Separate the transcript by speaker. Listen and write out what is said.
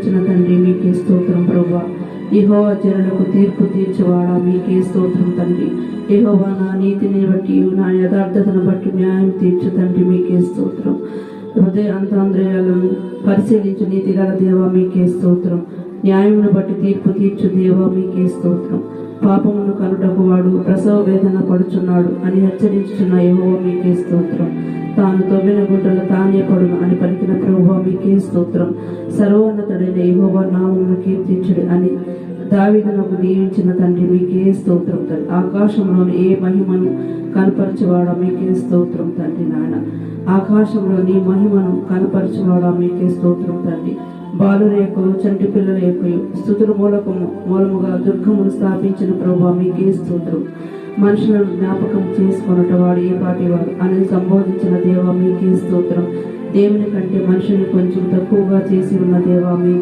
Speaker 1: తండ్రి మీకే స్తోత్రం ప్రభువా. యెహోవా జనులకు తీర్పు తీర్చువాడా మీకే స్తోత్రం తండ్రి. యెహోవా నా నీతిని బట్టి నా యథార్థతను బట్టి న్యాయం తీర్చు తండ్రి మీకే స్తోత్రం. హృదయ అంతరంద్రియాలను పరిశీలించు నీతి గల దేవా మీకే స్తోత్రం. న్యాయమును బట్టి తీర్పు తీర్చు దేవా మీకే స్తోత్రం. పాపమును కనుటకు వాడు ప్రసవ వేదన పడుచున్నాడు అని హెచ్చరించుచున్న యెహోవా మీకే స్తోత్రం. తాను తవ్విన గుంటలు తానే పడును అని పలికిన ప్రభువా మీకే స్తోత్రం. సర్వోన్నతుడైన యెహోవా నామమును కీర్తించుడు అని దావీదునకు దీవించిన తండ్రి మీకే స్తోత్రం తండ్రి. ఆకాశంలోని ఏ మహిమను కనపరచువాడా మీకే స్తోత్రం తండ్రి. నాయన ఆకాశంలోని మహిమను కనపరచువాడా మీకే స్తోత్రం తండ్రి. బాలుల యొక్క చంటి పిల్లల యొక్క స్తుతుల మూలముగా దుర్గమును స్థాపించిన ప్రభువా మీకే స్తోత్రం. మనుషులను జ్ఞాపకం చేసుకొనుట వాడు ఏ పాటి వాడు అని సంబోధించిన దేవా మీకే స్తోత్రం. దేవుని కంటే మనుషుని కొంచెం తక్కువగా చేసి ఉన్న దేవా మీకే